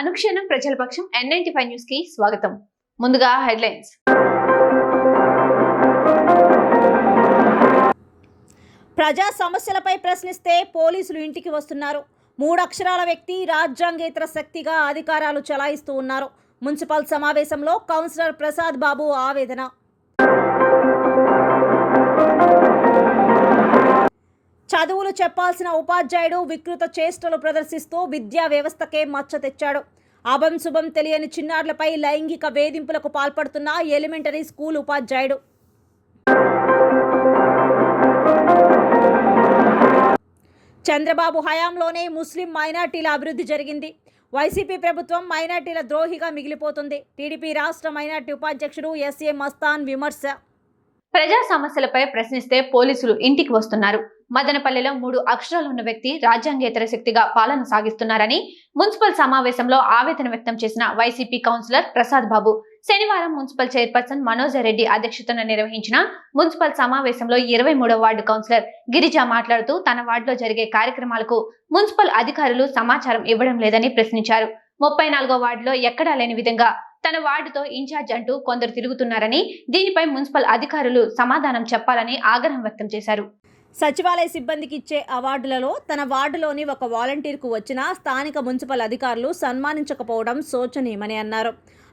అనుక్షణం ప్రజల పక్షం N95 news కి స్వాగతం. ముందుగా హెడ్లైన్స్. ప్రజా సమస్యలపై ప్రశ్నిస్తే పోలీసులు ఇంటికి వస్తున్నారు. 3 అక్షరాల వ్యక్తి రాజ్యాంగేతర శక్తిగా అధికారాలు చలాయిస్తూ ఉన్నారు. మున్సిపల్ సమావేశంలో కౌన్సిలర్ ప్రసాద్ బాబు ఆవేదన. చదువులు చెప్పాల్సిన ఉపాధ్యాయుడు వికృత చేష్టలు ప్రదర్శిస్తూ విద్యా వ్యవస్థకే మచ్చ తెచ్చాడు. అభం శుభం తెలియని చిన్నారులపై లైంగిక వేధింపులకు పాల్పడుతున్న ఎలిమెంటరీ స్కూల్ ఉపాధ్యాయుడు. చంద్రబాబు హయాంలోనే ముస్లిం మైనార్టీల అభివృద్ధి జరిగింది. వైసీపీ ప్రభుత్వం మైనార్టీల ద్రోహిగా మిగిలిపోతుంది. టీడీపీ రాష్ట్ర మైనార్టీ ఉపాధ్యక్షుడు ఎస్ఏ మస్తాన్ విమర్శ. ప్రజా సమస్యలపై ప్రశ్నిస్తే పోలీసులు ఇంటికి వస్తున్నారు. మదనపల్లిలో 3 అక్షరాలు ఉన్న వ్యక్తి రాజ్యాంగేతర శక్తిగా పాలన సాగిస్తున్నారని మున్సిపల్ సమావేశంలో ఆవేదన వ్యక్తం చేసిన వైసీపీ కౌన్సిలర్ ప్రసాద్ బాబు శనివారం మున్సిపల్ చైర్పర్సన్ మనోజరెడ్డి అధ్యక్షతన నిర్వహించిన మున్సిపల్ సమావేశంలో 23వ వార్డు కౌన్సిలర్ గిరిజ మాట్లాడుతూ తన వార్డులో జరిగే కార్యక్రమాలకు మున్సిపల్ అధికారులు సమాచారం ఇవ్వడం లేదని ప్రశ్నించారు. 34వ వార్డులో ఎక్కడా లేని విధంగా తన వార్డుతో ఇన్ఛార్జ్ అంటూ కొందరు తిరుగుతున్నారని, దీనిపై మున్సిపల్ అధికారులు సమాధానం చెప్పాలని ఆగ్రహం వ్యక్తం చేశారు. సచివాలయ సిబ్బందికి ఇచ్చే అవార్డులలో తన వార్డులోని ఒక వాలంటీర్కు వచ్చిన స్థానిక మున్సిపల్ అధికారులు సన్మానించకపోవడం శోచనీయమని అన్నారు.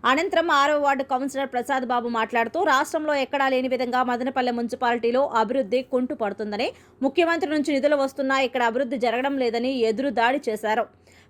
అనంతరం 6వ వార్డు కౌన్సిలర్ ప్రసాద్ బాబు మాట్లాడుతూ రాష్ట్రంలో ఎక్కడా లేని విధంగా మదనపల్లె మున్సిపాలిటీలో అభివృద్ధి కుంటుపడుతుందని, ముఖ్యమంత్రి నుంచి నిధులు వస్తున్నా ఇక్కడ అభివృద్ధి జరగడం లేదని ఎదురు దాడి చేశారు.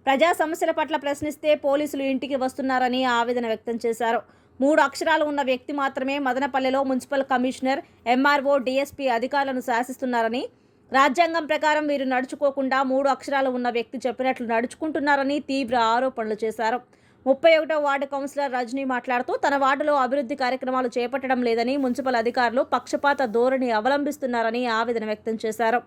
ప్రజా సమస్యల పట్ల ప్రశ్నిస్తే పోలీసులు ఇంటికి వస్తున్నారని ఆవేదన వ్యక్తం చేశారు. 3 అక్షరాలు ఉన్న వ్యక్తి మాత్రమే మదనపల్లెలో మున్సిపల్ కమిషనర్, ఎంఆర్ఓ, డిఎస్పీ అధికారులను శాసిస్తున్నారని, రాజ్యాంగం ప్రకారం వీరు నడుచుకోకుండా 3 అక్షరాలు ఉన్న వ్యక్తి చెప్పినట్లు నడుచుకుంటున్నారని తీవ్ర ఆరోపణలు చేశారు. 31వ వార్డు కౌన్సిలర్ రజనీ మాట్లాడుతూ తన వార్డులో అభివృద్ధి కార్యక్రమాలు చేపట్టడం లేదని, మున్సిపల్ అధికారులు పక్షపాత ధోరణి అవలంబిస్తున్నారని ఆవేదన వ్యక్తం చేశారు.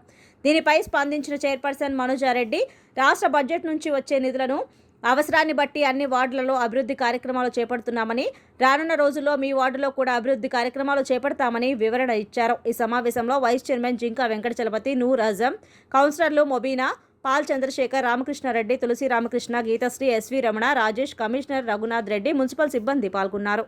దీనిపై స్పందించిన చైర్పర్సన్ మనోజారెడ్డి రాష్ట్ర బడ్జెట్ నుంచి వచ్చే నిధులను అవసరాన్ని బట్టి అన్ని వార్డులలో అభివృద్ధి కార్యక్రమాలు చేపడుతున్నామని, రానున్న రోజుల్లో మీ వార్డులో కూడా అభివృద్ధి కార్యక్రమాలు చేపడతామని వివరణ ఇచ్చారు. ఈ సమావేశంలో వైస్ చైర్మన్ జింకా వెంకటచలపతి, నూర్ అజం, కౌన్సిలర్లు Mobina, Paul Chandrasekhar, Ramakrishna Reddy, Tulasi Ramakrishna, Geethasri, SV Ramana, Rajesh, commissioner Raghunath Reddy, municipal సిబ్బంది పాల్గొన్నారు.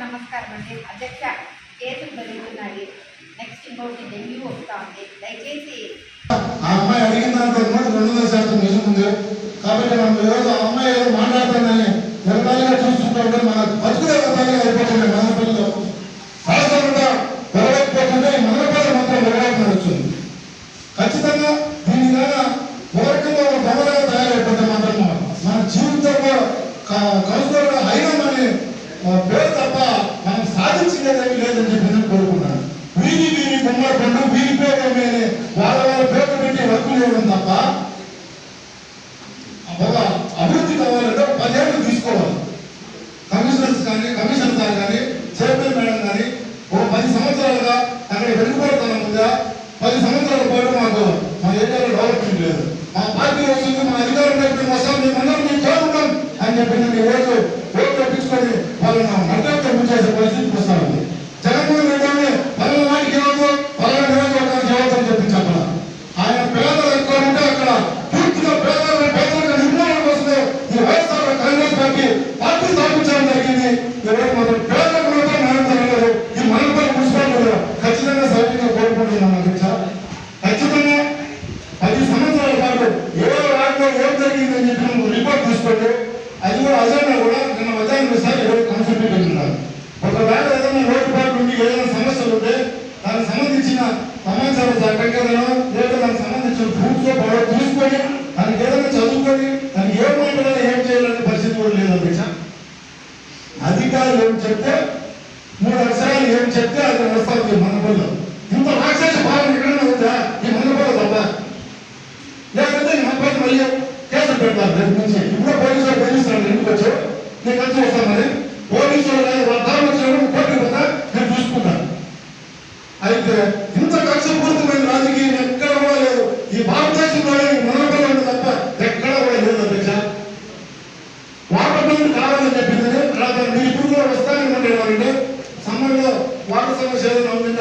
నమస్కారం అండి. అధ్యక్ష, కేసులు జరుగుతున్నాయి. నెక్స్ట్ ఇంకోటి డెంగ్యూ వస్తా ఉంది. దయచేసి ఆ అమ్మాయి అడిగిన దాంట్లో 200% నిజం ఉంది. కాబట్టి మనం ఈరోజు ఆ అమ్మాయి ఏదో మాట్లాడుతుందని నిరతాలుగా చూస్తుంటే మన బతుకులు నిరతాలుగా అయిపోతుంది. మదనపల్లిలో రాష్ట్రంలో పెరగకపోతుంటే ఈ మదనపల్లి మాత్రం పెరగకుండా వచ్చింది. ఖచ్చితంగా దీని ద్వారా ఓరకంగా ఒక దొంగలుగా తయారైపోతే మాత్రం మన జీవితంలో కౌన్సిలర్గా అయినామని పేరు తప్ప మనం సాధించిందేమీ లేదని చెప్పి నేను కోరుకున్నాను. వీరి బొమ్మలు పండు వీరి పేరు వాళ్ళ పేరు పెట్టి వర్కులు చేయడం తప్ప ఒక అభివృద్ధి కావాలంటే 10 ఏళ్ళు తీసుకోవాలి. కమిషనర్స్ కానీ, కమిషనర్ సార్ కానీ, చైర్మన్ మేడం కానీ ఒక 10 సంవత్సరాలుగా అక్కడ వెళ్ళిపోతాను. ముందుగా 10 సంవత్సరాల పాటు మాకు మా ఏరియాలో డెవలప్మెంట్ లేదు. మా పార్టీ వస్తుంది, మా అధికారం అయిపోయిన వస్తాం, మేమందరం మేము చేరుకుంటాం అని చెప్పి నేను ఈరోజు ఓట్లు తెప్పించుకొని వాళ్ళని నడ్డంతో ముంచేసే పరిస్థితికి వస్తాను. జగన్మోహన్ రెడ్డి పలానా నాటికి ఏమవుతూ పలానా నియోజకవర్గానికి ఏమవుతుందని చెప్పి చెప్పాల. ఆయన పేదలు ఎక్కువ ఉంటే అక్కడ పూర్తిగా పేదల నిర్మాణం కోసమే ఈ వైఎస్ఆర్ కాంగ్రెస్ పార్టీ స్థాపించడం జరిగింది. ఈరోజు మనం పేదలకు మాత్రం న్యాయం జరగలేదు. ఈ మదనపల్లి మున్సిపాలిటీలో ఖచ్చితంగా సౌకర్యంగా కోరుకుంటున్నాం. అధ్యక్ష, ఖచ్చితంగా 10 సంవత్సరాల పాటు ఏ వాటిలో ఏం జరిగిందని చెప్పి రిపోర్ట్ తీసుకోండి. అది కూడా అజెండా కూడా నిన్న మధ్యాహ్నం సార్ ఈరోజు కన్సల్ట్ పెట్టున్నారు. ఒకవేళ ఏదైనా లోటుపాటు నుండి ఏదైనా సమస్యలు ఉంటే దానికి సంబంధించిన సమాచారం సంకేతనో లేదా దానికి సంబంధించిన ప్రూఫ్స్ బాగా చూసుకొని దానికి ఏదైనా చదువుకొని దానికి ఏం మాట్లాడాలి, ఏం చేయాలనే పరిస్థితి కూడా లేదు. అధ్యక్ష, అధికారులు ఏం చెప్తే 3 అక్షరాలు ఏం చెప్తే అది వస్తారు. మదనపల్లిలో ఇంత రాక్షస పాలన ఎక్కడైనా ఉందా? ఈ మదనపల్లి తప్ప లేకపోతే ఈ మదనపల్లి మళ్ళీ కేసులు పెడతారు. రేపు నుంచి ఇప్పుడు పోలీసులు బెదిరిస్తున్నాడు. ఎందుకు వచ్చావు నేను కలిసి వస్తాను. మరి పోలీసులు దారి వచ్చినప్పుడు కోర్టు కదా నేను చూసుకుంటాను. అయితే ఇంత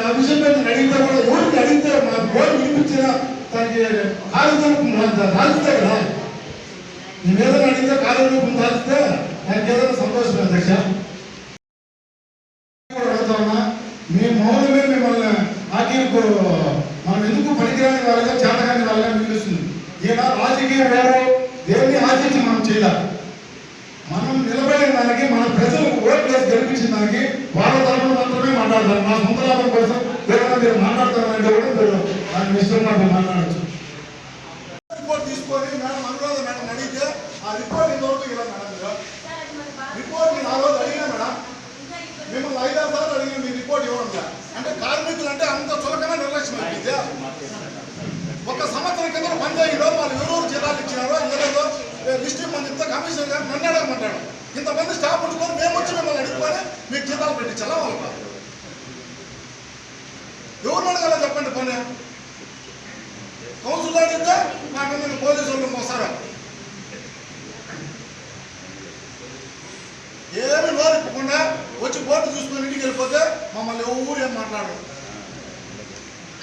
ఆ విషయం మీద నేను అడిగితే కూడా ఎవరికి అడిగితే మా బోర్డు వినిపించినా దానికి కార్యరూపం సాధిస్తే కదా. నేను ఏదైనా అడిగితే కార్యరూపం సాధిస్తే నాకు ఏదైనా సంతోషం అధ్యక్ష. అడుగుతామా మీ మౌనమే మిమ్మల్ని ఆఖరికి మనం ఎందుకు పనికిరాని వాళ్ళగా చేతగాని వాళ్ళగా మిగులుస్తుంది. ఈయన రాజకీయం వేరు, దేన్ని ఆశించి మనం చేయాలి. మనం నిలబడిన దానికి మన ప్రజలకు ఓట్లు వేసి గెలిపించిన దానికి వాళ్ళ తరఫున మాత్రమే మాట్లాడతారు. మా సొంత లాభం కోసం ఏదైనా మీరు మాట్లాడతారంటే కూడా మీరు దాని ఇష్టం మీరు మాట్లాడచ్చు. రిపోర్ట్ తీసుకొని మేడం అనురాధ మేడం అడిగితే ఆ రిపోర్ట్ ఇంతవరకు ఇలా మేడం రిపోర్ట్ నేను ఆ రోజు అడిగినా మేడం, మిమ్మల్ని 5-6 సార్లు అడిగిన మీ రిపోర్ట్ ఇవ్వడం అంటే కార్మికులు అంటే అంత చులకన నిర్లక్ష్యం అయిపోయింది. ఒక సంవత్సరం కింద పనిచేయడం వాళ్ళు ఎవరెవరు జిల్లాలు ఇచ్చినారో ఏదో లిస్ట్ మంది ఇంత కమిషనర్ గారు నన్ను అడగమంటాడు. ఇంతమంది స్టాఫ్ ఉంచుకొని మేము వచ్చి మిమ్మల్ని అడుగుకొని మీకు జీతాలు పెట్టించాలా వాళ్ళ ఎవరు అడగాల చెప్పండి. పని కౌన్సిల్ అడిగితే నా మీద పోలీసు వాళ్ళు మోసారా ఏమి నోరిప్పకుండా వచ్చి బోర్డు చూసుకొని ఇంటికి వెళ్ళిపోతే మమ్మల్ని ఎవరు ఏం మాట్లాడరు.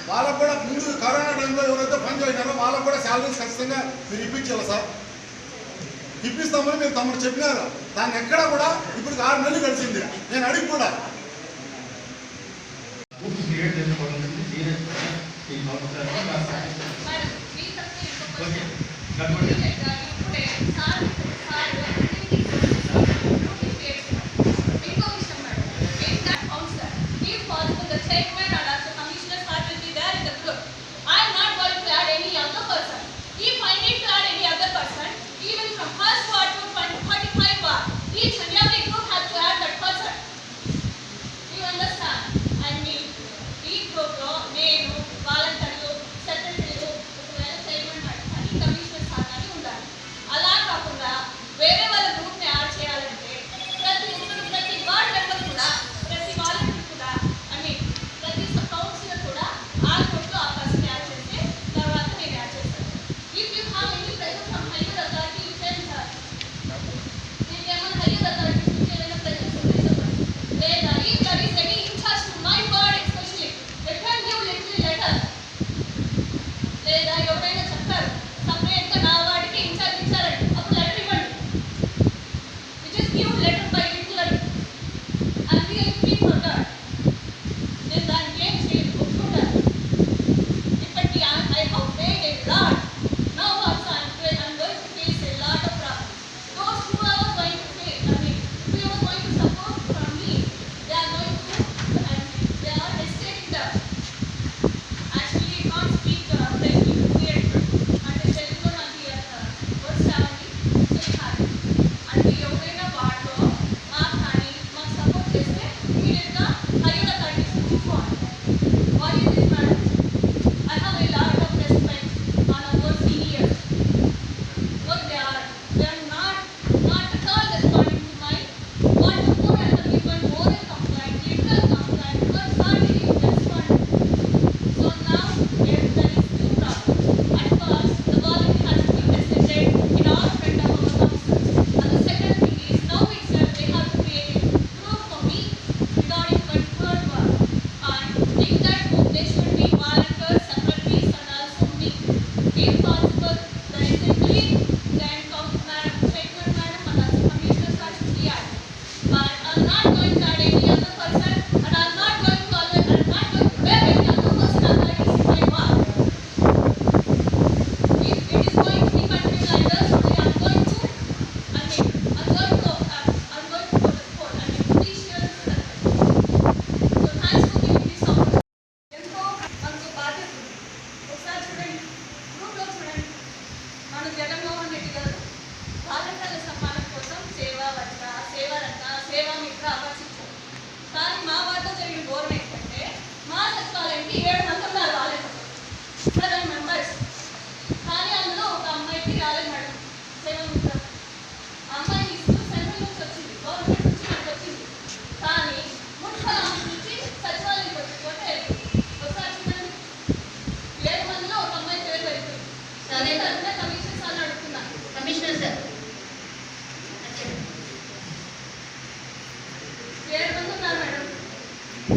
వాళ్ళకు కూడా ముందు కరోనా టైంలో ఎవరైతే పని చేసినారో వాళ్ళకు కూడా శాలరీస్ ఖచ్చితంగా మీరు ఇప్పించాలి సార్. ఇప్పిస్తామని మీరు తమరు చెప్పినారు. దాన్ని ఎక్కడా కూడా ఇప్పుడు 6 నెలలు గడిచింది. నేను అడిగి కూడా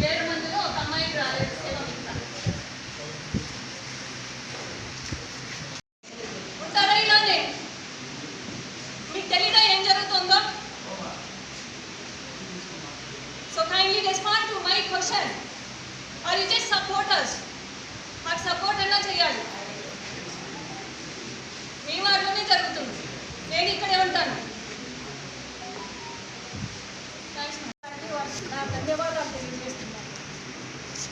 ఏడు మందిలో ఒక అమ్మాయికి రాలేదు. సపోర్టర్స్, మాకు సపోర్ట్ అన్నా చేయాలి. మీ వారిలోనే జరుగుతుంది, నేను ఇక్కడే ఉంటాను. నా ధన్యవాదాలు తెలియజేస్తున్నాను.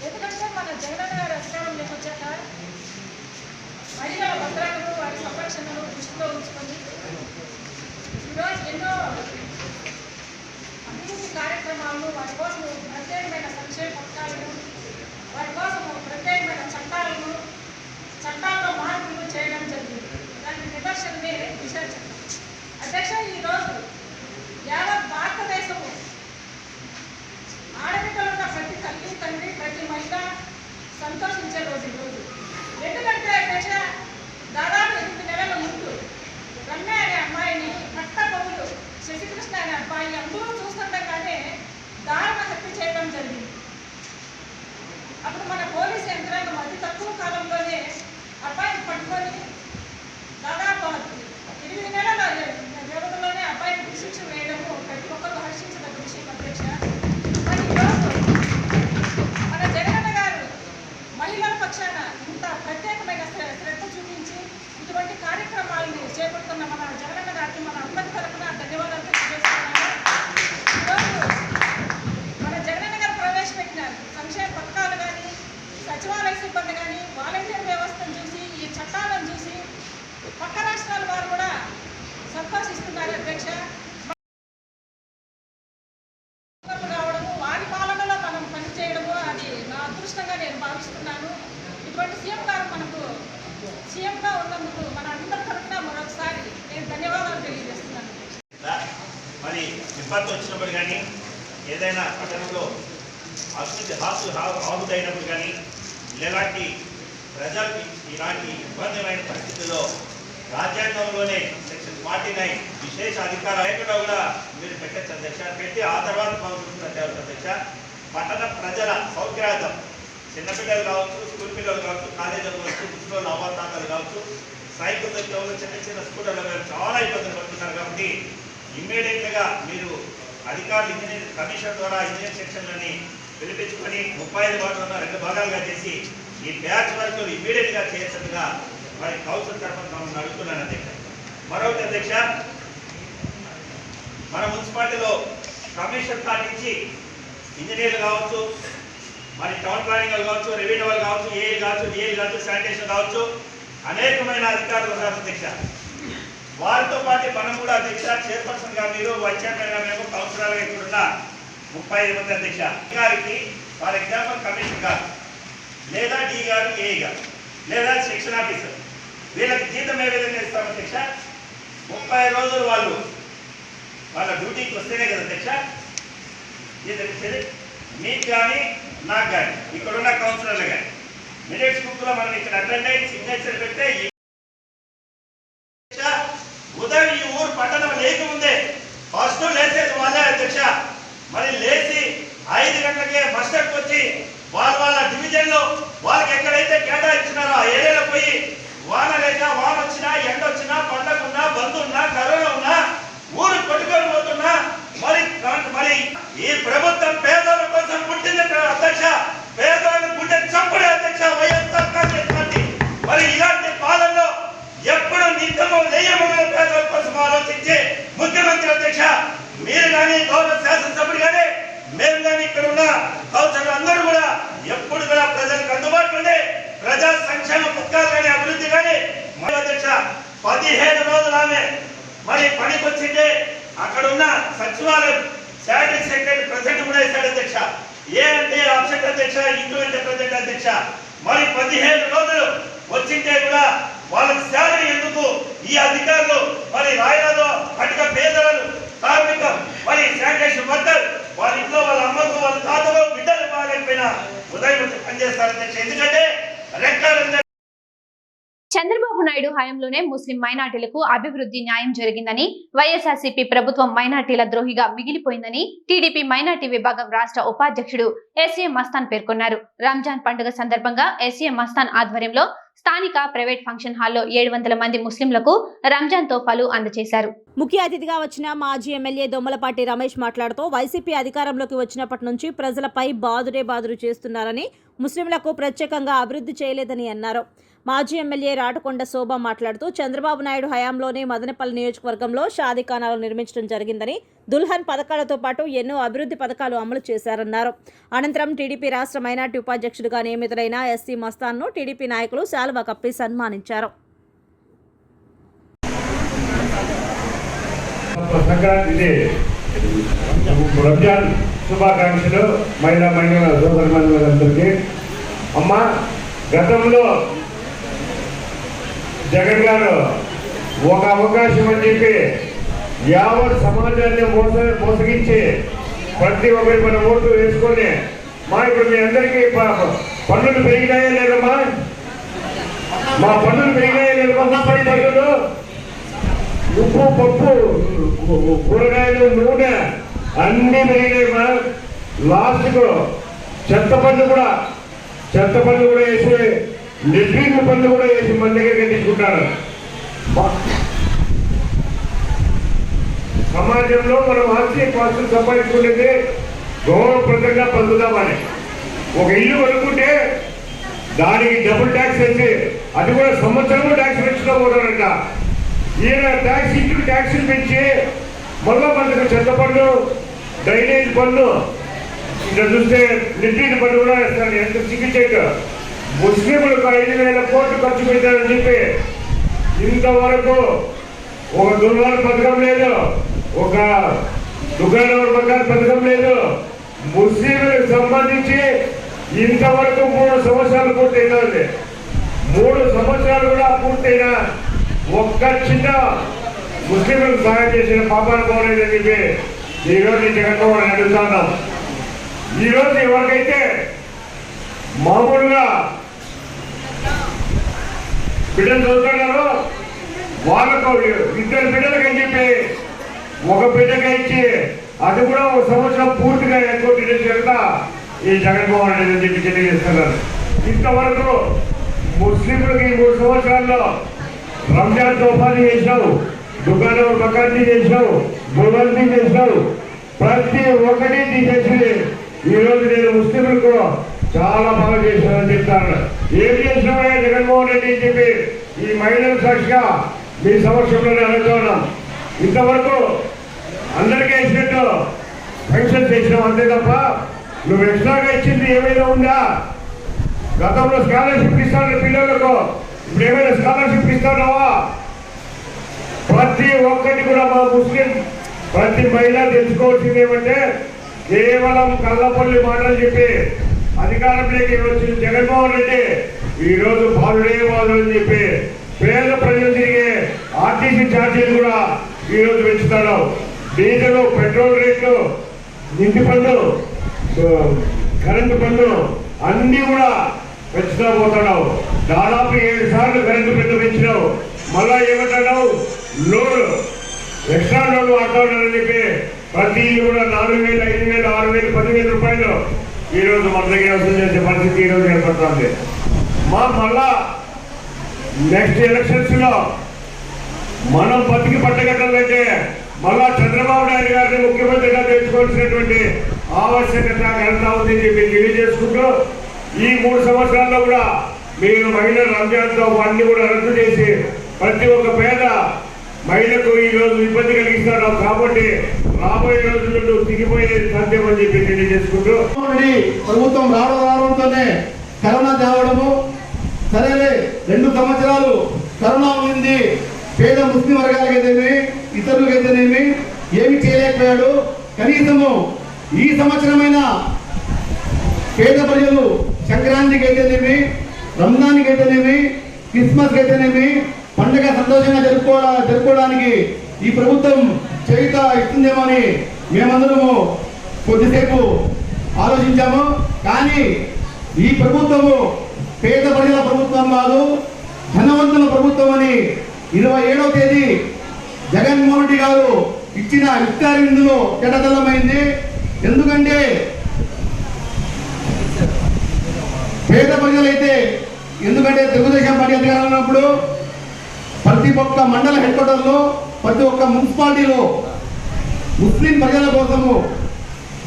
ఎందుకంటే మన జగనన్న గారి అధికారంలోకి వచ్చాక మహిళల భద్రతను, వారి సంరక్షణను దృష్టిలో ఉంచుకొని ఈరోజు ఎన్నో అభివృద్ధి కార్యక్రమాలను, వారి కోసం ప్రత్యేకమైన సంక్షేమ పథకాలను, వారి కోసం ప్రత్యేకమైన చట్టాల్లో మార్పులు చేయడం జరిగింది. దానికి నిదర్శనమే దిశ చట్టం. అధ్యక్ష, ఈరోజు యావత్ భారతదేశము ఆడబిడ్డలున్న ప్రతి తల్లి, తండ్రి, ప్రతి మహిళ సంతోషించే రోజు ఈరోజు. ఎందుకంటే అధ్యక్ష, దాదాపు 8 నెలల ముందు రమ్య అనే అమ్మాయిని పట్టపొగులు శశికృష్ణ అనే అబ్బాయి అందరూ చూస్తుండగానే దారుణ హత్య చేయడం జరిగింది. అప్పుడు మన పోలీసు యంత్రాంగం అతి తక్కువ కాలంలోనే అబ్బాయిని పట్టుకొని దాదాపు 8 నెలల వ్యవధిలోనే అబ్బాయికి శిక్ష వేయడము ప్రతి ఒక్కరు హర్షించదగ్గ విషయం అధ్యక్ష. మరి ఈరోజు మన జగనన్న గారు మహిళల పక్షాన ఇంత ప్రత్యేకమైన శ్రద్ధ చూపించి ఇటువంటి కార్యక్రమాలను చేపడుతున్న మన జగనన్న గారికి మన అందరి తరఫున ధన్యవాదాలు తెలియజేస్తున్నాను. ఈరోజు మన జగనన్న గారు ప్రవేశపెట్టిన సంక్షేమ పథకాలు కానీ, సచివాలయ సిబ్బంది కానీ, వాలంటీర్ వ్యవస్థను చూసి, ఈ చట్టాలను చూసి పక్క రాష్ట్రాల వారు కూడా సంతోషిస్తున్నారు అధ్యక్ష. రావడము, వారి పాలనలో మనం పనిచేయడము అది నా అదృష్టంగా నేను భావిస్తున్నాను. ఇటువంటి సీఎం గారు మనకు సీఎంగా ఉన్నందుకు మన అందరి తరఫున మరొకసారి నేను ధన్యవాదాలు తెలియజేస్తున్నాను. మరి విపత్తు వచ్చినప్పుడు కానీ, ఏదైనా పట్టణంలో ఆగుదైనప్పుడు కానీ, ఇలాంటి ప్రజలకి ఇలాంటి ఇబ్బందిమైన పరిస్థితుల్లో రాజ్యాంగంలోనే సెక్షన్ 49 విశేష అధికారం లేకుండా కూడా మీరు పెట్టచ్చు అధ్యక్ష. పెట్టి ఆ తర్వాత పంపించారు అధ్యక్ష. పట్టణ ప్రజల సౌకర్యార్థం చిన్నపిల్లలు కావచ్చు, స్కూల్ పిల్లలు కావచ్చు, కాలేజీలు కావచ్చు, ముసలి అవాతాతలు కావచ్చు, సైకిల్ దగ్గర చిన్న చిన్న స్కూటర్లు చాలా ఇబ్బందులు పడుతున్నారు. కాబట్టి ఇమ్మీడియట్గా మీరు అధికారులు ఇంజనీర్ కమిషన్ ద్వారా ఇంజనీర్ సెక్షన్లని పిలిపించుకొని 35 వార్డులు ఉన్న 2 భాగాలుగా చేసి ఈ బ్యాచ్ వర్కులు ఇమ్మీడియట్గా చేసేట్టుగా మరి కౌన్సిల్ తరఫున మమ్మల్ని అడుగుతున్నాను అధ్యక్ష. మరొకటి అధ్యక్ష, మన మున్సిపాలిటీలో కమిషన్ పాటించి ఇంజనీర్లు కావచ్చు, మరి టౌన్ ప్లానింగ్ వాళ్ళు కావచ్చు, రెవెన్యూ వాళ్ళు కావచ్చు, ఏఈ కావచ్చు, డిఏలు కావచ్చు, శానిటేషన్ కావచ్చు, అనేకమైన అధికారులు ఉన్నారు అధ్యక్ష. వారితో పాటు మనం కూడా అధ్యక్ష చైర్పర్సన్ గా మీరు, వైస్ చైర్మన్ గా మేము, కౌన్సిలర్ ఇక్కడున్న 35 మంది అధ్యక్ష గారికి ఫర్ ఎగ్జాంపుల్ కమిషన్ గారు లేదా డి గారు, ఏఈ గారు లేదా సెక్షన్ ఆఫీసర్ వీళ్ళకి జీతం ఏ విధంగా ఇస్తాం అధ్యక్ష? 30 రోజులు వాళ్ళ డ్యూటీకి వస్తేనే కదా అధ్యక్ష జీతం ఇచ్చేది. మీకు కానీ నాకు కానీ ఇక్కడున్న కౌన్సిలర్లు కానీ మినిట్స్ బుక్ లో మనం ఇక్కడ అటెండ్ అయ్యి సిగ్నేచర్ పెడితే ఉదయం ఈ ఊరు పట్టణం లేకముందే ఫస్ట్ లేసేది వాళ్ళే అధ్యక్ష. మరి లేచి 5 గంటలకే బస్ స్టాండ్కి వచ్చి వాళ్ళ డివిజన్లో వాళ్ళకి ఎక్కడైతే కేటాయించినారో ఆ ఏరియాలో పోయి వాన లేక వాన వచ్చినా, ఎండ వచ్చినా, పండగ ఉన్నా, బంధు ఉన్నా, కరోనా ఉన్నా, ఊరు కొట్టుకొని పోతున్నా, మరి ఈ ప్రభుత్వం పేదల కోసం పుట్టింది అధ్యక్ష. పేదలను గుండె చంపుడే అధ్యక్ష వైఎస్ఆర్ కాంగ్రెస్ పార్టీ. మరి ఇలాంటి పాలనలో ఎప్పుడు నిత్యము లేయముగా పేదల కోసం ఆలోచించే ముఖ్యమంత్రి అధ్యక్ష. మీరు కానీ గౌరవ శాసనసభ్యుడు కానీ మేము కానీ ఇక్కడ ఉన్న కౌన్సిలర్ అందరూ కూడా ఎప్పుడు కూడా ప్రజలకు అందుబాటులోనే ప్రజా సంక్షేమ పథకాలు కానీ, అభివృద్ధి కానీ అధ్యక్ష 17 రోజులు ఆమె మరి పనికి వచ్చింటే అక్కడ ఉన్న సచివాలయం శానిటరీ సెక్రటరీ ప్రెసిడెంట్ కూడా ఇస్తాడు అధ్యక్ష. ఏ అంటే అబ్సెంట్ అధ్యక్ష, ఇంటూ అంటే ప్రెసిడెంట్ అధ్యక్ష. మరి 17 రోజులు వచ్చింటే కూడా వాళ్ళకి శాలరీ ఎందుకు? ఈ అధికారులు మరి రాయలలో కటిక పేదలను, కార్మికం, మరి శానిటేషన్ వర్కర్ వాళ్ళ ఇంట్లో వాళ్ళ అమ్మకు, వాళ్ళ తాతలు, బిడ్డలు బాగాలేకపోయినా ఉదయం వచ్చి పనిచేస్తారు అధ్యక్ష. ఎందుకంటే రెక్కలు చంద్రబాబు నాయుడు హయాంలోనే ముస్లిం మైనార్టీలకు అభివృద్ధి న్యాయం జరిగిందని, వైఎస్ఆర్సీపీ ప్రభుత్వం మైనార్టీల ద్రోహిగా మిగిలిపోయిందని టీడీపీ మైనార్టీ విభాగం రాష్ట్ర ఉపాధ్యక్షుడు ఎస్ఏ మస్తాన్ పేర్కొన్నారు. రంజాన్ పండుగ సందర్భంగా ఎస్ఏ మస్తాన్ ఆధ్వర్యంలో స్థానిక ప్రైవేట్ ఫంక్షన్ హాల్లో 700 మంది ముస్లింలకు రంజాన్ తోఫాలు అందజేశారు. ముఖ్య అతిథిగా వచ్చిన మాజీ ఎమ్మెల్యే దొమ్మలపాటి రమేష్ మాట్లాడుతూ వైసీపీ అధికారంలోకి వచ్చినప్పటి నుంచి ప్రజలపై బాదురే బాదురు చేస్తున్నారని, ముస్లింలకు ప్రత్యేకంగా అభివృద్ధి చేయలేదని అన్నారు. మాజీ ఎమ్మెల్యే రాటకొండ శోభ మాట్లాడుతూ చంద్రబాబు నాయుడు హయాంలోనే మదనపల్లి నియోజకవర్గంలో షాదీఖానాలు నిర్మించడం జరిగిందని, దుల్హన్ పథకాలతో పాటు ఎన్నో అభివృద్ధి పథకాలు అమలు చేశారన్నారు. అనంతరం టీడీపీ రాష్ట్ర మైనార్టీ ఉపాధ్యక్షుడిగా నియమితులైన ఎస్సీ మస్తాన్ను టీడీపీ నాయకులు శాలువా కప్పి సన్మానించారు. రంజాన్ శుభాకాంక్షలు మహిళా సోదరులందరికీ. అమ్మ, గతంలో జగన్ గారు ఒక అవకాశం అని చెప్పి యావత్ సమాజాన్ని మోసగించి ప్రతి ఒక్కరి మన ఓటు వేసుకొని ఇప్పుడు మీ అందరికీ పన్నులు పెరిగినాయా లేదమ్మా? మా పన్నులు పెరిగినాయా లేదమ్మా? పన్నులు ఉప్పు, పప్పు, కూరగాయలు, నూనె అన్నీ పెరిగినాయమ్మా. లాస్ట్కు చెత్త పన్ను కూడా వేసి నిర్వీర్య పనులు కూడా వేసి మన దగ్గర కట్టించుకుంటారు. సమాజంలో మనం ఆస్తి పాస్తులు సంపాదించుకునేది గౌరవప్రదంగా పొందుదామని. ఒక ఇల్లు కొనుక్కుంటే దానికి డబుల్ ట్యాక్స్ వేసి అది కూడా సంవత్సరం ట్యాక్స్ పెంచుకోబోతారంట. ఈయన ట్యాక్స్ ఇంటికి ట్యాక్సులు పెంచి మళ్ళా మనకు చెత్త పన్ను, డ్రైనేజ్ పన్ను, ఇక్కడ చూస్తే నిర్వీర్య పన్ను కూడా వేస్తాడు. ఎంత సిగ్గుచేట! ముస్లింలకు 5,000 కోట్లు ఖర్చు పెట్టారని చెప్పి ఇంతవరకు ఒక దుర్వార పథకం లేదు, ఒక దుకాణం పథకం లేదు. ముస్లింలకు సంబంధించి ఇంతవరకు 3 సంవత్సరాలు పూర్తయినది. 3 సంవత్సరాలు కూడా పూర్తయినా ఒక్క చిన్న ముస్లింలకు సహాయం చేసిన పాపాలు పోలేదని చెప్పి ఈరోజు జగన్మోహన్ అడుగుతున్నాం. ఈరోజు ఎవరికైతే మామూలుగా బిడ్డలు చదువుతున్నారో వాళ్ళకు 2 బిడ్డలకు అని చెప్పి ఒక బిడ్డగా ఇచ్చి అది కూడా 1 సంవత్సరం పూర్తిగా ఎక్కువ చేస్తా ఈ జగన్మోహన్ రెడ్డి అని చెప్పి తెలియజేస్తున్నారు. ఇంతవరకు ముస్లింలకు ఈ 3 సంవత్సరాల్లో రంజాన్ తోఫాని చేసినావు, దుకాణం బకాన్ని చేసినావు, బుల్వల్ని చేసినావు, ప్రతి ఒక్కటి తీసేసి ఈరోజు నేను ముస్లింలకు చాలా బాగా చేశానని చెప్తాను. ఏం చేసినావా జగన్మోహన్ రెడ్డి అని చెప్పి ఈ మహిళల సాక్షిగా మీ సమక్షంలోనే అడుగుతున్నాం. ఇంతవరకు అందరికీ ఇచ్చినట్టు పెన్షన్ చేసినావు అంతే తప్ప నువ్వు ఎక్స్ట్రాగా ఇచ్చింది ఏమైనా ఉందా? గతంలో స్కాలర్షిప్ ఇస్తాను పిల్లలకు, ఇప్పుడు ఏమైనా స్కాలర్షిప్ ఇస్తున్నావా? ప్రతి ఒక్కటి కూడా మా ముస్లిం ప్రతి మహిళ తెలుసుకోవాల్సింది ఏమంటే కేవలం కళ్ళపల్లి మాటలు చెప్పి అధికారంలోకి వచ్చిన జగన్మోహన్ రెడ్డి ఈరోజు బాలుడే బాలు అని చెప్పి పేద ప్రజలు తిరిగే ఆర్టీసీ ఛార్జీలు కూడా ఈరోజు పెంచుతాడు. డీజిల్, పెట్రోల్ రేట్లు, ఇంటి పన్ను, కరెంటు పన్ను అన్ని కూడా పెంచుతా పోతున్నావు. దాదాపు 7 సార్లు కరెంటు పన్ను పెంచినావు. మళ్ళా ఏమంటున్నావు? లోన్, ఎక్స్ట్రా లోన్ వాడుతున్నాడని చెప్పి ప్రతి ఇల్లు కూడా 4,000, 5,000, 6,000, 10,000 రూపాయలు ఈరోజు మన దగ్గర వసూలు చేసే పరిస్థితి ఈరోజు ఏర్పడుతుంది. మళ్ళా నెక్స్ట్ ఎలక్షన్స్ లో మనం బతికి పట్టగట్టాలంటే మళ్ళా చంద్రబాబు నాయుడు గారిని ముఖ్యమంత్రిగా తెచ్చుకోవాల్సినటువంటి ఆవశ్యకత కలుగుతా ఉందని చెప్పి తెలియజేసుకుంటూ ఈ 3 సంవత్సరాల్లో కూడా మీరు మహిళల రంజాన్తో అన్ని కూడా రద్దు చేసి ప్రతి ఒక్క పేద మహిళకు ఈ రోజు ఇబ్బంది కలిగిస్తాడు. కాబట్టి రాబోయే రోజుల్లో దిగిపోయేది సాధ్యం అని చెప్పి తెలియజేసుకుంటూ ప్రభుత్వం రావడంతోనే కరోనా తేవడము సరేలే 2 సంవత్సరాలు కరోనా ఉంది. పేద ముస్లిం వర్గాలకైతేనేమి ఇతరులకైతేనేమి ఏమి చేయలేకపోయాడు. కనీసము ఈ సంవత్సరమైన పేద ప్రజలు సంక్రాంతికి అయితేనేమి, రంజాన్కి అయితేనేమి, క్రిస్మస్కి అయితేనేమి పండుగ సంతోషంగా జరుపుకోవడానికి ఈ ప్రభుత్వం చేయుత ఇస్తుందేమో అని మేమందరము కొద్దిసేపు ఆలోచించాము. కానీ ఈ ప్రభుత్వము పేద ప్రజల ప్రభుత్వం కాదు, ధనవంతుల ప్రభుత్వం అని 27వ తేదీ జగన్మోహన్ రెడ్డి గారు ఇచ్చిన ఇఫ్తార్ విందులో తెల్లమైంది. ఎందుకంటే పేద ప్రజలైతే, ఎందుకంటే తెలుగుదేశం పార్టీ అధికారంలో ఉన్నప్పుడు ప్రతి ఒక్క మండల హెడ్ క్వార్టర్లో, ప్రతి ఒక్క మున్సిపాలిటీలో ముస్లిం ప్రజల కోసము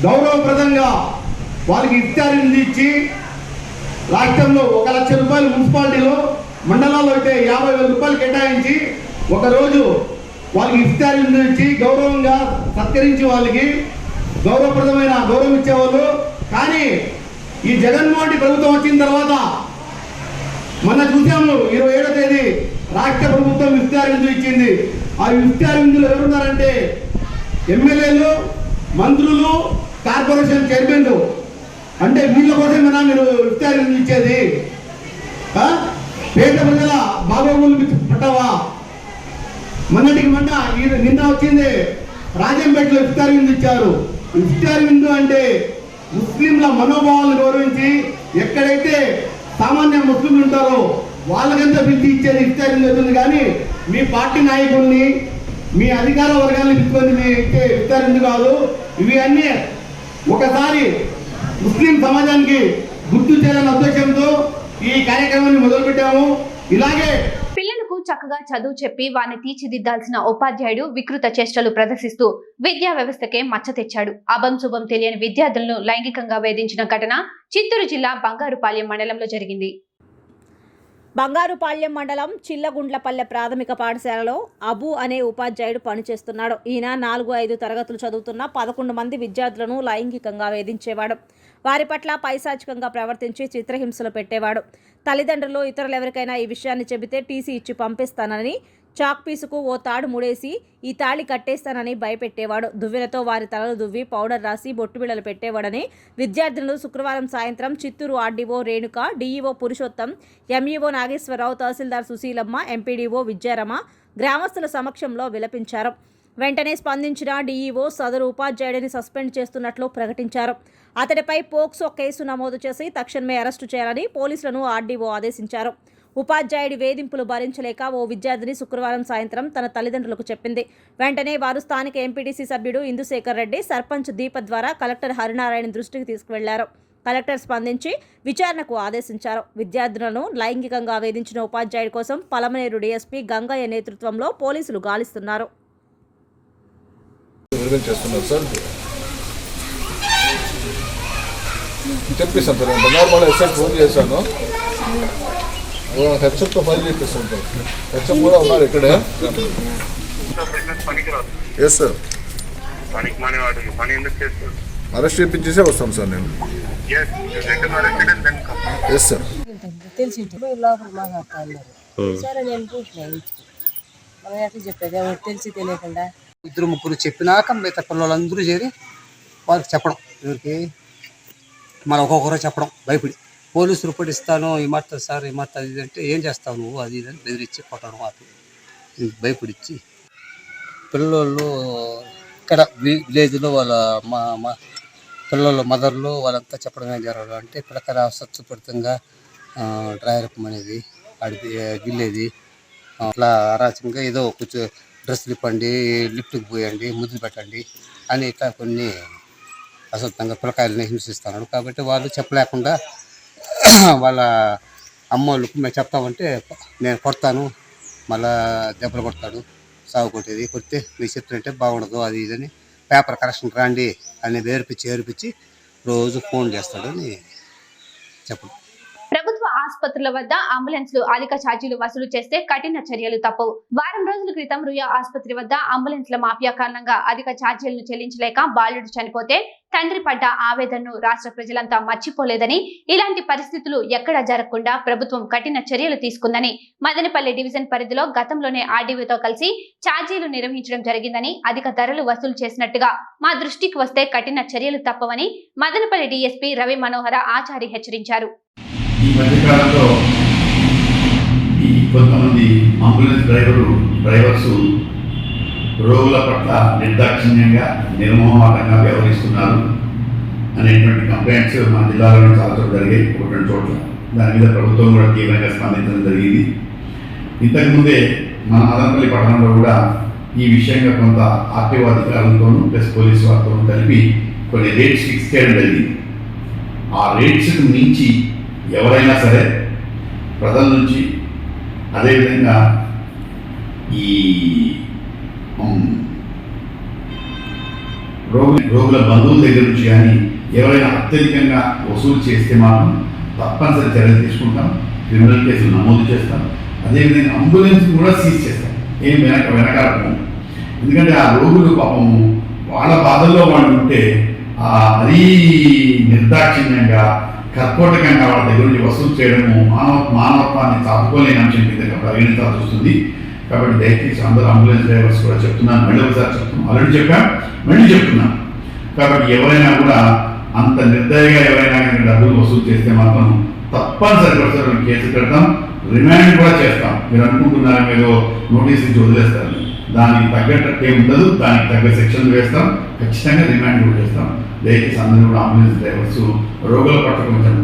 గౌరవప్రదంగా వాళ్ళకి ఇఫ్తార్ విందు ఇచ్చి రాష్ట్రంలో 1,00,000 రూపాయలు మున్సిపాలిటీలో, మండలాల్లో అయితే 50,000 రూపాయలు కేటాయించి ఒకరోజు వాళ్ళకి ఇఫ్తార్ విందు ఇచ్చి గౌరవంగా సత్కరించి వాళ్ళకి గౌరవప్రదమైన గౌరవం ఇచ్చేవాళ్ళు. కానీ ఈ జగన్మోహన్ రెడ్డి ప్రభుత్వం వచ్చిన తర్వాత మొన్న చూసాము 27వ తేదీ రాష్ట్ర ప్రభుత్వం ఇఫ్తార్ విందు ఇచ్చింది. ఆ ఇఫ్తార్ విందులో ఎవరున్నారంటే ఎమ్మెల్యేలు, మంత్రులు, కార్పొరేషన్ చైర్మన్లు. అంటే వీళ్ళ కోసమేనా మీరు ఇఫ్తార్ విందు ఇచ్చేది? పేద ప్రజల బాగోగులు పట్టవా? మొన్నటికి మొన్న నిన్న వచ్చింది రాజంపేటలో ఇఫ్తార్ విందు ఇచ్చారు. ఇఫ్తార్ విందు అంటే ముస్లింల మనోభావాలను గౌరవించి ఎక్కడైతే సామాన్య ముస్లింలు ఉంటారో వాళ్ళకంతా పిలిచి ఇచ్చేది ఇఫ్తార్ విందు అవుతుంది. కానీ మీ పార్టీ నాయకుల్ని, మీ అధికార వర్గాన్ని పిలుచుకొని మీ ఇచ్చే ఇఫ్తార్ విందు కాదు. ఇవి అన్నీ ఒకసారి ముస్లిం సమాజానికి గుర్తు చేయాలనే ఉద్దేశంతో ఈ కార్యక్రమాన్ని మొదలుపెట్టాము. ఇలాగే పిల్లలకు చక్కగా చదువు చెప్పి వారిని తీర్చిదిద్దాల్సిన ఉపాధ్యాయుడు వికృత చేష్టలు ప్రదర్శిస్తూ విద్యా వ్యవస్థకే మచ్చ తెచ్చాడు. అభం శుభం తెలియని విద్యార్థులను లైంగికంగా వేధించిన ఘటన చిత్తూరు జిల్లా బంగారుపాలెం మండలంలో జరిగింది. బంగారుపాళ్యం మండలం చిల్లగుండ్లపల్లె ప్రాథమిక పాఠశాలలో అబు అనే ఉపాధ్యాయుడు పనిచేస్తున్నాడు. ఈయన 4-5 తరగతులు చదువుతున్న 11 మంది విద్యార్థులను లైంగికంగా వేధించేవాడు. వారి పట్ల పైశాచికంగా ప్రవర్తించి చిత్రహింసలు పెట్టేవాడు. తల్లిదండ్రులు ఇతరులెవరికైనా ఈ విషయాన్ని చెబితే టీసీ ఇచ్చి పంపిస్తానని, చాక్ పీసుకు ఓ తాడు ముడేసి ఈ తాళి కట్టేస్తానని భయపెట్టేవాడు. దువ్వెనతో వారి తలలు దువ్వి పౌడర్ రాసి బొట్టుబిళ్ళలు పెట్టేవాడని విద్యార్థులు శుక్రవారం సాయంత్రం Chittoor RDO Renuka, DEO Purushotham, MEO Nageswara Rao, తహసీల్దార్ సుశీలమ్మ, ఎంపీడీఓ విద్యారమ గ్రామస్తుల సమక్షంలో విలపించారు. వెంటనే స్పందించిన డీఈఓ సదరు ఉపాధ్యాయుడిని సస్పెండ్ చేస్తున్నట్లు ప్రకటించారు. అతడిపై పోక్సో కేసు నమోదు చేసి తక్షణమే అరెస్టు చేయాలని పోలీసులను ఆర్డీఓ ఆదేశించారు. ఉపాధ్యాయుడి వేధింపులు భరించలేక ఓ విద్యార్థిని శుక్రవారం సాయంత్రం తన తల్లిదండ్రులకు చెప్పింది. వెంటనే వారు స్థానిక ఎంపీటీసీ సభ్యుడు ఇందుశేఖర్ రెడ్డి, సర్పంచ్ దీప ద్వారా కలెక్టర్ హరినారాయణ దృష్టికి తీసుకువెళ్లారు. కలెక్టర్ స్పందించి విచారణకు ఆదేశించారు. విద్యార్థులను లైంగికంగా వేధించిన ఉపాధ్యాయుడి కోసం పలమనేరు డీఎస్పీ గంగయ్య నేతృత్వంలో పోలీసులు గాలిస్తున్నారు. చెప్పేసాను సార్, నార్మల్ ఎస్ఐకి ఫోన్ చేశాను, హెచ్ఎఫ్తో ఫైల్ చేపిస్తాను సార్. హెచ్ఎఫ్ కూడా ఉన్నారు ఇక్కడే. ఎస్ సార్, అరెస్ట్ చేయించేసే వస్తాను సార్ నేను. Yes sir. తెలిసి లోపల మాట్లాడుతా ఉన్నారు. సరే నేను కూర్చున్నాను. మనం ఎట్లా చెప్పేది తెలిసి తెలియకుండా 2-3 చెప్పినాక మిగతా పిల్లలందరూ చేరి వారికి చెప్పడం, ఎవరికి మనం ఒక్కొక్కరు చెప్పడం భయపడి పోలీసు రిపోర్ట్ ఇస్తాను, ఈ మాట సార్ ఈ మాట అది అంటే ఏం చేస్తావు నువ్వు అది ఇది అని బెదిరించి కొట్టడం, అది భయపడిచ్చి పిల్లలు ఇక్కడ విలేజ్లో వాళ్ళ మా పిల్లలు మదర్లు వాళ్ళంతా చెప్పడం ఏం జరగదు అంటే పిల్లకర స్వచ్ఛపడితంగా డ్రైరప్ అనేది ఆడిది గిల్లేది, అట్లా అరాచకంగా ఏదో కొంచెం డ్రెస్సులు ఇప్పండి, లిఫ్ట్కి పోయండి, ముద్దులు పెట్టండి అని ఇట్లా కొన్ని అసత్యంగా పిల్లకాయలని హింసిస్తున్నాడు. కాబట్టి వాళ్ళు చెప్పలేకుండా వాళ్ళ అమ్మోళ్ళకు మేము చెప్తామంటే నేను కొడతాను, మళ్ళా దెబ్బలు కొడతాడు, సాగు కొట్టేది కొడితే మీరు చెప్తుంటే బాగుండదు అది ఇదని పేపర్ కరెక్షన్ రాండి అని ఏర్పించి రోజు ఫోన్ చేస్తాడు అని చెప్పడం. ప్రభుత్వ ఆసుపత్రుల వద్ద అంబులెన్స్లు అధిక ఛార్జీలు వసూలు చేస్తే కఠిన చర్యలు తప్పవు. వారం రోజుల క్రితం రుయా ఆసుపత్రి వద్ద అంబులెన్స్ల మాఫియా కారణంగా అధిక ఛార్జీలను చెల్లించలేక బాలుడు చనిపోతే తండ్రి పడ్డ ఆవేదనను రాష్ట్ర ప్రజలంతా మర్చిపోలేదని, ఇలాంటి పరిస్థితులు ఎక్కడా జరగకుండా ప్రభుత్వం కఠిన చర్యలు తీసుకుందని మదనపల్లి డివిజన్ పరిధిలో గతంలోనే ఆర్డీఓతో కలిసి ఛార్జీలు నిర్వహించడం జరిగిందని, అధిక ధరలు వసూలు చేసినట్టుగా మా దృష్టికి వస్తే కఠిన చర్యలు తప్పవని మదనపల్లి డీఎస్పీ రవి మనోహర ఆచారి హెచ్చరించారు. ఈ మధ్యకాలంలో ఈ కొంతమంది అంబులెన్స్ డ్రైవర్స్ రోగుల పట్ల నిర్దాక్షిణ్యంగా నిర్మోహమాటంగా వ్యవహరిస్తున్నారు అనేటువంటి కంప్లైంట్స్ మన జిల్లాలోనే చాలా చోట్ల జరిగాయి, 1-2 చోట్ల. దాని మీద ప్రభుత్వం కూడా తీవ్రంగా స్పందించడం జరిగింది. ఇంతకుముందే మన మదనపల్లి పట్టణంలో కూడా ఈ విషయంగా కొంత ఆర్టీఓ అధికారులతోనూ ప్లస్ పోలీసు వారితోనూ కలిపి కొన్ని రేట్స్ ఫిక్స్ చేయడం జరిగింది. ఆ రేట్స్కు మించి ఎవరైనా సరే ప్రజల నుంచి, అదేవిధంగా ఈ రోగుల బంధువుల దగ్గర నుంచి కానీ ఎవరైనా అత్యధికంగా వసూలు చేస్తే మాత్రం తప్పనిసరి చర్యలు తీసుకుంటాం, క్రిమినల్ కేసులు నమోదు చేస్తాం. అదేవిధంగా అంబులెన్స్ కూడా సీజ్ చేస్తాం, ఏం వెనకాడము. ఎందుకంటే ఆ రోగులు పాపం వాళ్ళ బాధల్లో వాళ్ళు ఉంటే మరీ నిర్దాక్షిణ్యంగా కర్కోటకంగా వాళ్ళ దగ్గర నుంచి వసూలు చేయడము మానవత్వాన్ని చాపుకోలేని అంశం కింద పరిగణించాల్సి వస్తుంది. కాబట్టి దయచేసి అందరూ అంబులెన్స్ డ్రైవర్స్ కూడా చెప్తున్నాను, మళ్ళీ ఒకసారి చెప్తున్నాను, ఆల్రెడీ చెప్పాం, మళ్ళీ చెప్తున్నాను. కాబట్టి ఎవరైనా కూడా అంత నిర్దయగా ఎవరైనా డబ్బులు వసూలు చేస్తే మాత్రం తప్పనిసరి కేసు పెడతాం, రిమాండ్ కూడా చేస్తాం. మీరు అనుకుంటున్నారు మీరు నోటీస్ ఇచ్చి వదిలేస్తారు, దానికి తగ్గట్టు ఏమి ఉండదు, దానికి తగ్గ సెక్షన్లు వేస్తాం, ఖచ్చితంగా రిమాండ్ కూడా చేస్తాం. దయచేసి అందరూ కూడా అంబులెన్స్ డ్రైవర్స్ రోగుల పట్ల కొంచెం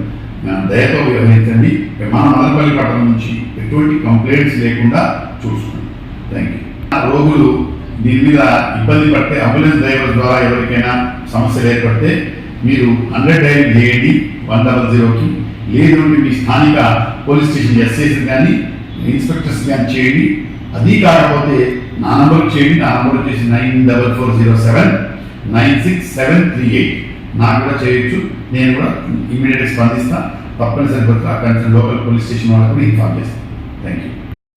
దయతో వ్యవహరించండి. మన మదనపల్లి పట్టణం నుంచి ఎటువంటి కంప్లైంట్స్ లేకుండా చూసుకోండి. Thank you. రోగులు దీని మీద ఇబ్బంది పడితే అంబులెన్స్ డ్రైవర్ ద్వారా ఎవరికైనా సమస్యలు ఏర్పడితే మీరు 100 డైల్ చేయండి 100కి. లేదు అంటే మీ స్థానిక పోలీస్ స్టేషన్ ఎస్ఐస్ కానీ ఇన్స్పెక్టర్స్ కానీ చేయండి. అది కాకపోతే నా నంబర్కి చేయండి. నా నంబర్ వచ్చేసి 9407966738. నాకు కూడా చేయొచ్చు, నేను కూడా ఇమీడియట్గా స్పందిస్తాను. తప్పనిసరిగా అక్కడ లోకల్ పోలీస్ స్టేషన్ వాళ్ళకు కూడా ఇన్ఫార్మ్ చేస్తాను. Thank you.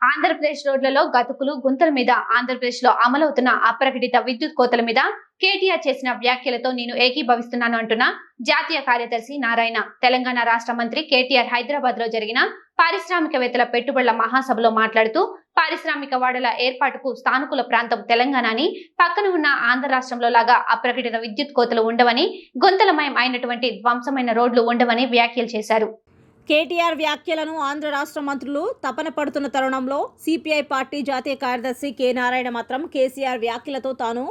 ఆంధ్రప్రదేశ్ రోడ్లలో గతుకులు గుంతల మీద ఆంధ్రప్రదేశ్ లో అమలవుతున్న అప్రకటిత విద్యుత్ కోతల మీద కేటీఆర్ చేసిన వ్యాఖ్యలతో నేను ఏకీభవిస్తున్నాను అంటున్న జాతీయ కార్యదర్శి నారాయణ. తెలంగాణ రాష్ట్ర మంత్రి కేటీఆర్ హైదరాబాద్ లో జరిగిన పారిశ్రామికవేత్తల పెట్టుబడుల మహాసభలో మాట్లాడుతూ పారిశ్రామిక వాడల ఏర్పాటుకు సానుకూల ప్రాంతం తెలంగాణ అని, పక్కన ఉన్న ఆంధ్ర రాష్ట్రంలో లాగా అప్రకటిత విద్యుత్ కోతలు ఉండవని, గుంతలమయం అయినటువంటి ధ్వంసమైన రోడ్లు ఉండవని వ్యాఖ్యలు చేశారు. కేటీఆర్ వ్యాఖ్యలను ఆంధ్ర రాష్ట్ర మంత్రులు తపన పడుతున్న తరుణంలో సిపిఐ పార్టీ జాతీయ కార్యదర్శి కె నారాయణ మాత్రం కేసీఆర్ వ్యాఖ్యలతో తాను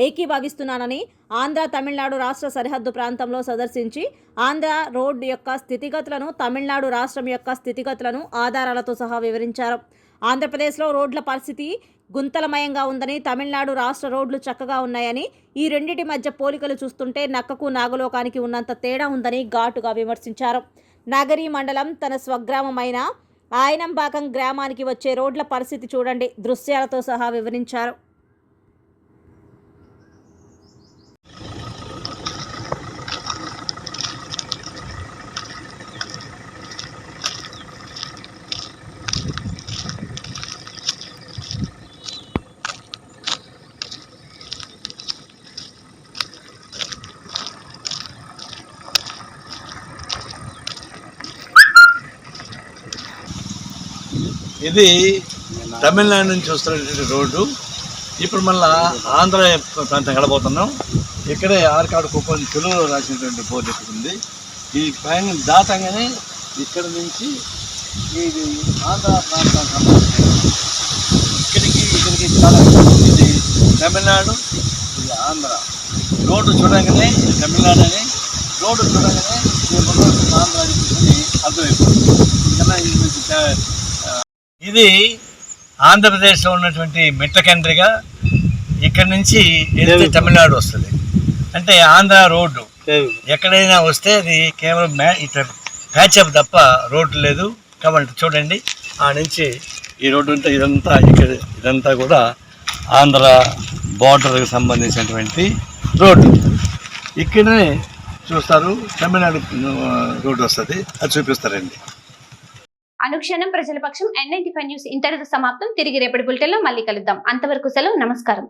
ఏకీభవిస్తున్నానని ఆంధ్ర తమిళనాడు రాష్ట్ర సరిహద్దు ప్రాంతంలో సందర్శించి ఆంధ్ర రోడ్డు యొక్క స్థితిగతులను, తమిళనాడు రాష్ట్రం యొక్క స్థితిగతులను ఆధారాలతో సహా వివరించారు. ఆంధ్రప్రదేశ్లో రోడ్ల పరిస్థితి గుంతలమయంగా ఉందని, తమిళనాడు రాష్ట్ర రోడ్లు చక్కగా ఉన్నాయని, ఈ రెండింటి మధ్య పోలికలు చూస్తుంటే నక్కకు నాగలోకానికి ఉన్నంత తేడా ఉందని ఘాటుగా విమర్శించారు. నగరి మండలం తన స్వగ్రామమైన ఆయనంబాకం గ్రామానికి వచ్చే రోడ్ల పరిస్థితి చూడండి దృశ్యాలతో సహా వివరించారు. ఇది తమిళనాడు నుంచి వస్తున్నటువంటి రోడ్డు. ఇప్పుడు మళ్ళా ఆంధ్ర ప్రాంతం వెళ్ళబోతున్నాం. ఇక్కడే ఆర్కాడు కుప్పం తెలుగులో రాసినటువంటి బోర్డు ఉంది. ఈ పైన దాటంగానే ఇక్కడ నుంచి ఇది ఆంధ్ర ప్రాంతం ఇక్కడికి చాలా ఇది తమిళనాడు, ఇది ఆంధ్ర. రోడ్డు చూడగానే ఇది తమిళనాడు అని, రోడ్డు చూడగానే ఆంధ్ర అని అర్థమైపోతుంది. ఇది ఆంధ్రప్రదేశ్లో ఉన్నటువంటి మిట్టకండ్రిగా ఇక్కడి నుంచి వెళ్తే తమిళనాడు వస్తుంది. అంటే ఆంధ్ర రోడ్డు ఎక్కడైనా వస్తే అది కేవలం ప్యాచప్ తప్ప రోడ్డు లేదు. కాబట్టి చూడండి, ఆ నుంచి ఈ రోడ్డు అంతా ఇదంతా కూడా ఆంధ్ర బార్డర్కి సంబంధించినటువంటి రోడ్డు. ఇక్కడనే చూస్తారు తమిళనాడు రోడ్డు వస్తుంది, అది చూపిస్తారండి. అనుక్షణం ప్రజల పక్షం N95 న్యూస్ ఇంతటితో సమాప్తం. తిరిగి రేపటి బులెటిన్లో మళ్ళీ కలుద్దాం. అంతవరకు సెలవు, నమస్కారం.